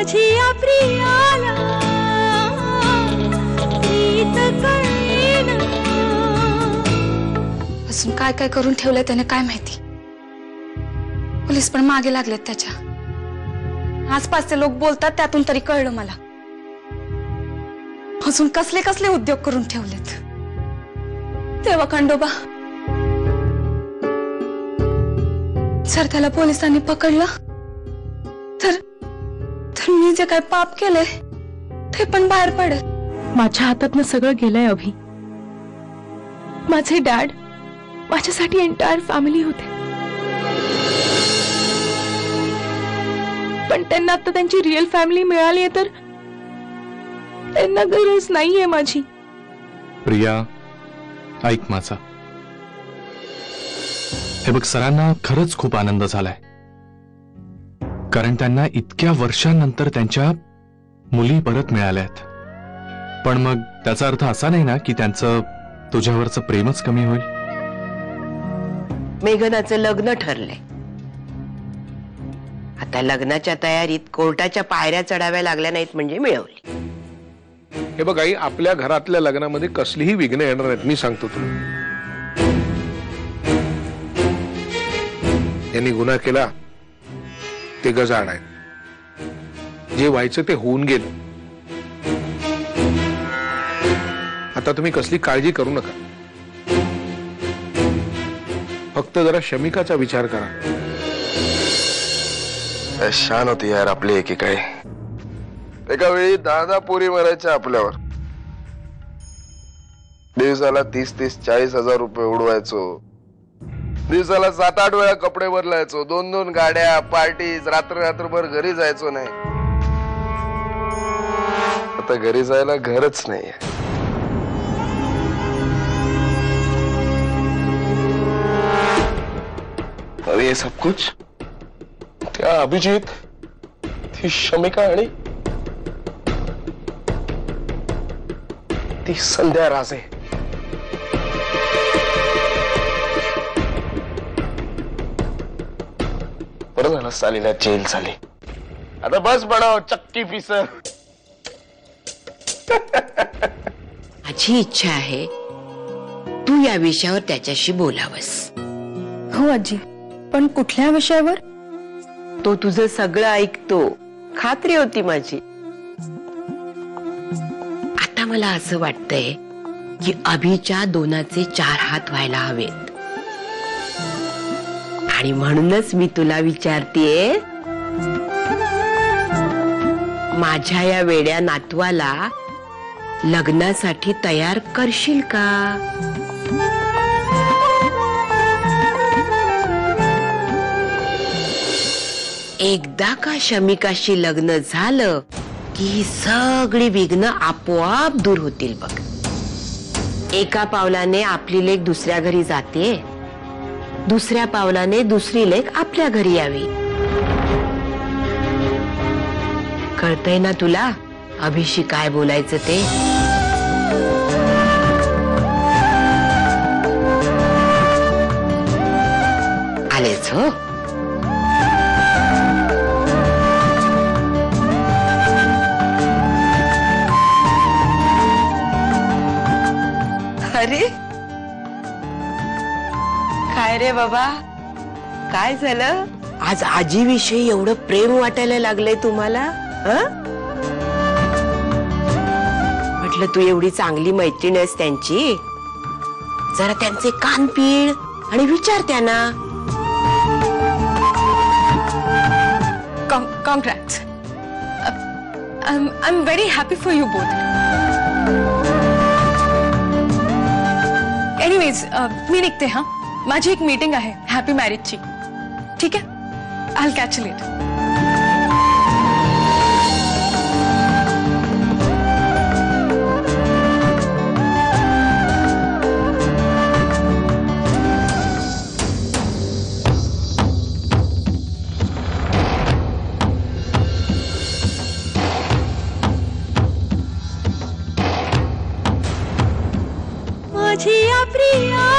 माझी या प्रियाला प्रीत कळेना। अजून काय काय करून ठेवलंय त्याने काय माहिती। पोलीस पण मागे लागलेत त्याच्या। आसपासचे लोक बोलतात त्यातून तरी कळलं मला। अजून कसले कसले उद्योग करून ठेवलेत। तेव्हा खंडोबा, जर त्याला पोलिसांनी पकडलं तर मी जे काय पाप केले ते पण बाहेर पडेल। माझ्या हातातनं सगळं गेलंय अभि। माझे डॅड माझ्यासाठी एंटायर फॅमिली होते, पण त्यांना आता त्यांची रिअल फॅमिली मिळाली तर त्यांना गरज नाहीये माझी। प्रिया ऐक माझा, हे बघ सरांना खरंच खूप आनंद झालाय, कारण त्यांना इतक्या वर्षांनंतर त्यांच्या मुली परत मिळाल्यात। पण मग त्याचा अर्थ असा नाही ना की त्यांचं तुझ्यावरचं प्रेमच कमी होईल। मेघनाचं लग्न ठरलंय, आता लग्नाच्या तयारीत कोर्टाच्या पायऱ्या चढाव्या लागल्या नाहीत म्हणजे मिळवली। हे बघ आई, आपल्या घरातल्या लग्नामध्ये कसलीही विघ्न येणार नाहीत, मी सांगतो तुला। यांनी गुन्हा केला ते गजाड आहे, जे व्हायचं ते होऊन गेलं। आता तुम्ही कसली काळजी करू नका, फक्त जरा शमिकाचा विचार करा। शान होती यार आपली एकीकडे। एका वेळी 10 पोरी मरायच्या आपल्यावर। दिवसाला 30-30, 40,000 रुपये उडवायचो। दिवसाला 7-8 वेळा कपडे बदलायचो, 2-2 गाड्या, पार्टीज, रात्रभर घरी जायचो नाही। आता घरी जायला घरच नाहीये। और ये सब कुछ त्या अभिजीत, ती शमिका आणि ती संध्या राजे। बरं झालं सालीला जेल झाली, आता बस बनाव चक्की फिसर। माझी इच्छा आहे तू या विषयावर त्याच्याशी बोलावस। हो आजी, पण कुठल्या विषयावर? तो तुझं सगळं ऐकतो, खात्री होती माझी। आता मला असं वाटतंय की अभिच्या दोनाचे 4 हात व्हायला हवेत, आणि म्हणूनच मी तुला विचारतेय, माझ्या या वेड्या नातवाला लग्नासाठी तयार करशील का? एकदा का शमिकाशी लग्न झालं की ही सगळी विघ्न आपोआप दूर होतील बघ। एका पावलाने आपली लेक दुसऱ्या घरी जाते, दुसऱ्या पावलाने दुसरी लेक आपल्या घरी यावी। कळतंय ना तुला अभिशी काय बोलायचं ते? आलेच हो। अरे काय रे बाबा, काय झालं? आज आजीविषयी एवढं प्रेम वाटायला लागलंय तुम्हाला? म्हटलं तू एवढी चांगली मैत्रीण आहेस त्यांची, जरा त्यांचे कान पीळ आणि विचार त्यांना। Congrats. I'm very happy for you both. Anyways, मी निघते हा, माझी एक मीटिंग आहे हॅपी मॅरेजची। ठीक आहे, I'll catch you later. माझी या प्रिया